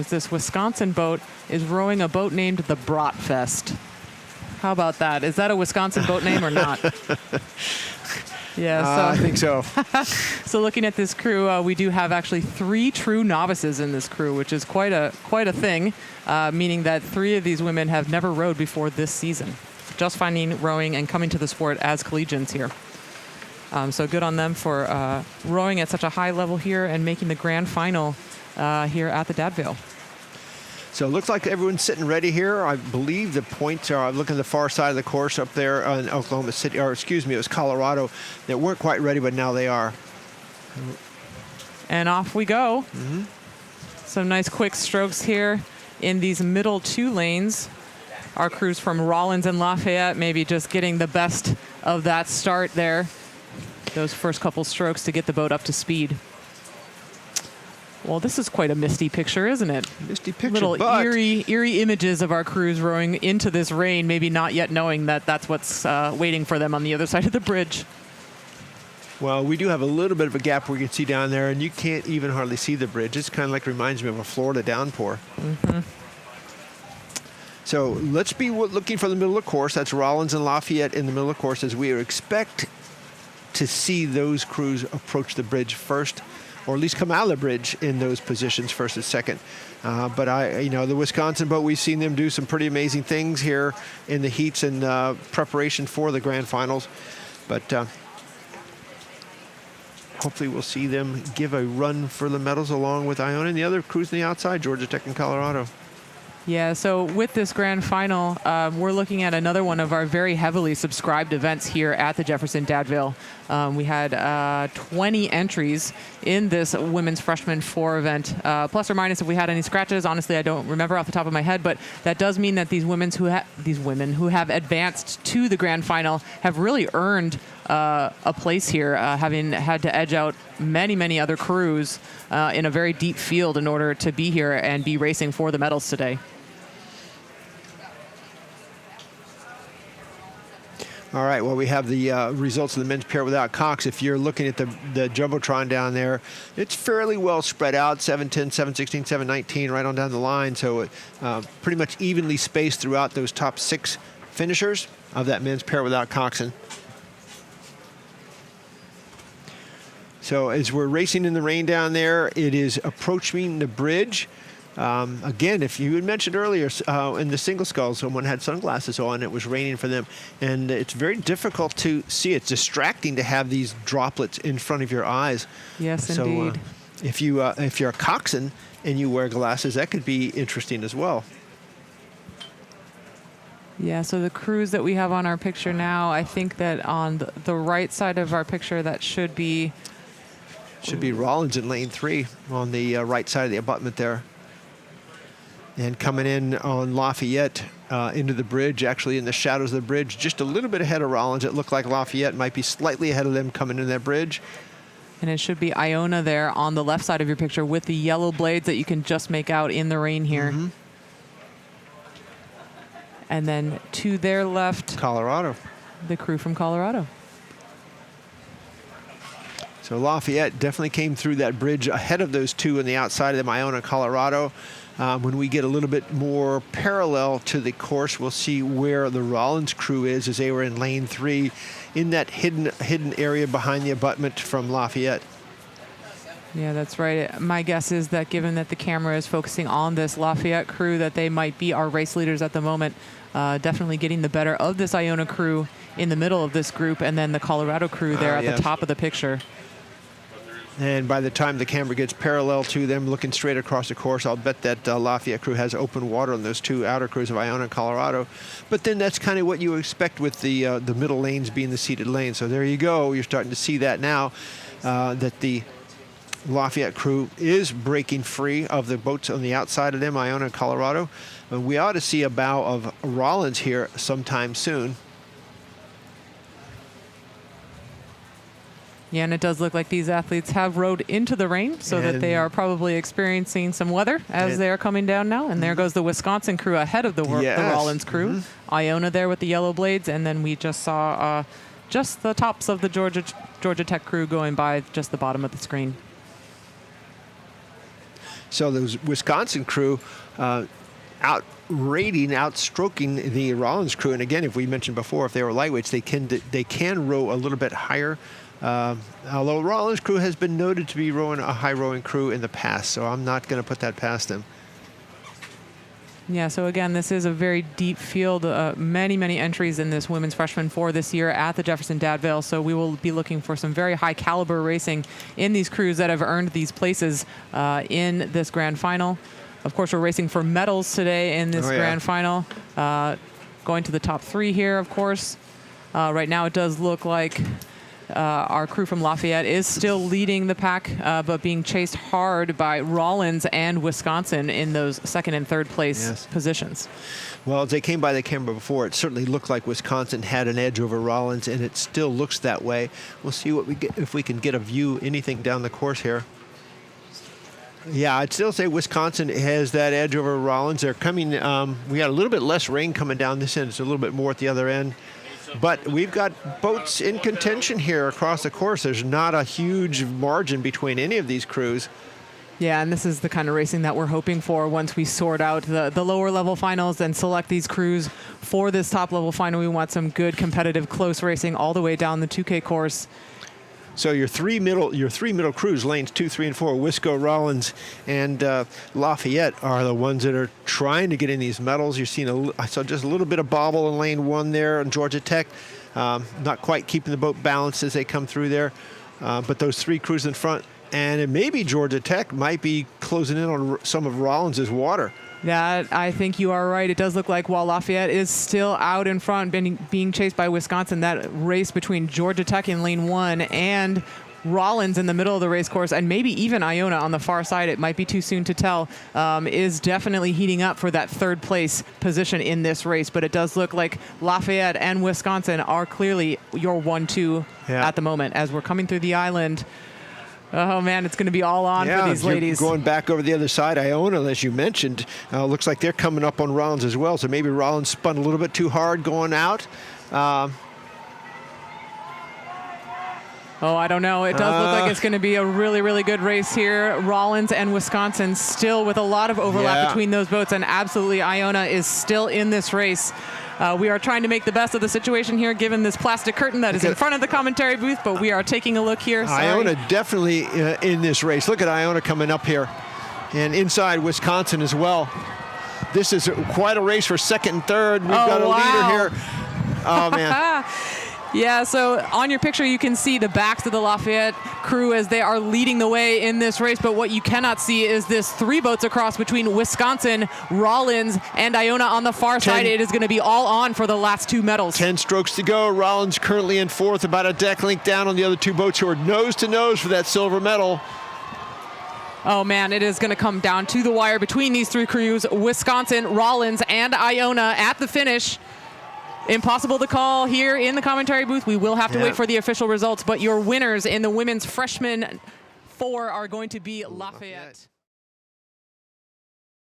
This Wisconsin boat is rowing a boat named the Bratfest. How about that? Is that a Wisconsin boat name or not? Yeah, so I think so. So looking at this crew, we do have actually 3 true novices in this crew, which is quite a thing, meaning that 3 of these women have never rowed before this season, just finding rowing and coming to the sport as collegians here. So good on them for rowing at such a high level here and making the grand final here at the Dad Vail. So it looks like everyone's sitting ready here. I believe the points are, I'm looking at the far side of the course up there in Oklahoma City, or excuse me, it was Colorado, that weren't quite ready, but now they are. And off we go. Some nice quick strokes here in these middle 2 lanes. Our crews from Rollins and Lafayette maybe just getting the best of that start there. Those first couple strokes to get the boat up to speed. Well, this is quite a misty picture, isn't it? Misty picture, little but eerie images of our crews rowing into this rain, maybe not yet knowing that that's what's waiting for them on the other side of the bridge. Well, we do have a little bit of a gap where you can see down there, and you can't even hardly see the bridge. It's kind of like reminds me of a Florida downpour. So let's be looking for the middle of the course. That's Rollins and Lafayette in the middle of the course, as we expect to see those crews approach the bridge first, or at least come out of the bridge in those positions, first and second. But the Wisconsin boat, we've seen them do some pretty amazing things here in the heats and preparation for the grand finals. But hopefully we'll see them give a run for the medals along with Iona and the other crews on the outside, Georgia Tech and Colorado. Yeah, so with this grand final, we're looking at another one of our very heavily subscribed events here at the Jefferson Dad Vail. We had 20 entries in this Women's Freshman 4 event, plus or minus if we had any scratches. Honestly, I don't remember off the top of my head, but that does mean that these women who have advanced to the grand final have really earned a place here, having had to edge out many other crews in a very deep field in order to be here and be racing for the medals today. All right, well, we have the results of the men's pair without Cox. If you're looking at the Jumbotron down there, it's fairly well spread out, 7-10, 7-16, 7-19, right on down the line. So pretty much evenly spaced throughout those top 6 finishers of that men's pair without Coxon. So as we're racing in the rain down there, it is approaching the bridge. Again, if you had mentioned earlier in the single scull, someone had sunglasses on, it was raining for them, and it's very difficult to see. It's distracting to have these droplets in front of your eyes. Yes, so, indeed. If you're a coxswain and you wear glasses, that could be interesting as well. Yeah, so the crews that we have on our picture now, I think that on the right side of our picture, that should be Rollins in lane 3 on the right side of the abutment there. And coming in on Lafayette into the bridge, actually in the shadows of the bridge, just a little bit ahead of Rollins. It looked like Lafayette might be slightly ahead of them coming into that bridge. And it should be Iona there on the left side of your picture with the yellow blades that you can just make out in the rain here. And then to their left, Colorado. The crew from Colorado. So Lafayette definitely came through that bridge ahead of those 2 on the outside of them, Iona and Colorado. When we get a little bit more parallel to the course, we'll see where the Rollins crew is, as they were in lane 3 in that hidden area behind the abutment from Lafayette. Yeah, that's right. My guess is that given that the camera is focusing on this Lafayette crew, that they might be our race leaders at the moment, definitely getting the better of this Iona crew in the middle of this group, and then the Colorado crew there at the top of the picture. And by the time the camera gets parallel to them, looking straight across the course, I'll bet that Lafayette crew has open water on those 2 outer crews of Iona and Colorado. But then that's kind of what you expect with the middle lanes being the seated lanes. So there you go. You're starting to see that now, that the Lafayette crew is breaking free of the boats on the outside of them, Iona and Colorado. And we ought to see a bow of Rollins here sometime soon. Yeah, and it does look like these athletes have rowed into the rain, so that they are probably experiencing some weather as they are coming down now. And there goes the Wisconsin crew ahead of the Rollins crew. Iona there with the yellow blades, and then we just saw just the tops of the Georgia Tech crew going by just the bottom of the screen. So those Wisconsin crew outstroking the Rollins crew. And again, if we mentioned before, if they were lightweights, they can row a little bit higher. Although Rollins crew has been noted to be rowing a high rowing crew in the past, so I'm not going to put that past them. Yeah, so again, this is a very deep field. Many entries in this women's freshman four this year at the Jefferson Dad Vail. So we will be looking for some very high caliber racing in these crews that have earned these places in this grand final. Of course, we're racing for medals today in this grand final. Going to the top three here, of course. Right now, it does look like our crew from Lafayette is still leading the pack, but being chased hard by Rollins and Wisconsin in those second and third place positions. Well, as they came by the camera before, it certainly looked like Wisconsin had an edge over Rollins, and it still looks that way. We'll see what we get, if we can get a view, anything down the course here. Yeah, I'd still say Wisconsin has that edge over Rollins. They're coming, we got a little bit less rain coming down this end. It's a little bit more at the other end. But we've got boats in contention here across the course. There's not a huge margin between any of these crews. Yeah, and this is the kind of racing that we're hoping for once we sort out the lower level finals and select these crews for this top level final. We want some good competitive close racing all the way down the 2K course. So your three middle crews, lanes 2, 3, and 4, Wisco, Rollins, and Lafayette are the ones that are trying to get in these medals. You're seeing I saw just a little bit of bobble in lane 1 there on Georgia Tech. Not quite keeping the boat balanced as they come through there. But those 3 crews in front, and it maybe Georgia Tech might be closing in on some of Rollins's water. Yeah, I think you are right. It does look like while Lafayette is still out in front, being chased by Wisconsin, that race between Georgia Tech in lane 1 and Rollins in the middle of the race course, and maybe even Iona on the far side, it might be too soon to tell, is definitely heating up for that third place position in this race. But it does look like Lafayette and Wisconsin are clearly your 1-2 at the moment as we're coming through the island. Oh, man, it's going to be all on for these ladies. Going back over the other side, Iona, as you mentioned, looks like they're coming up on Rollins as well. So maybe Rollins spun a little bit too hard going out. Oh, I don't know. It does look like it's going to be a really good race here. Rollins and Wisconsin still with a lot of overlap between those boats, and absolutely Iona is still in this race. We are trying to make the best of the situation here, given this plastic curtain that is in front of the commentary booth, but we are taking a look here. Iona definitely in this race. Look at Iona coming up here, and inside Wisconsin as well. This is quite a race for second and third. We've got a leader here. Oh, man. Yeah, so on your picture, you can see the backs of the Lafayette crew as they are leading the way in this race. But what you cannot see is this 3 boats across between Wisconsin, Rollins, and Iona on the far side. It is going to be all on for the last 2 medals. 10 strokes to go. Rollins currently in 4th, about a deck length down on the other 2 boats who are nose to nose for that silver medal. Oh, man, it is going to come down to the wire between these 3 crews, Wisconsin, Rollins, and Iona at the finish. Impossible to call here in the commentary booth. We will have to wait for the official results, but your winners in the women's freshman 4 are going to be Lafayette.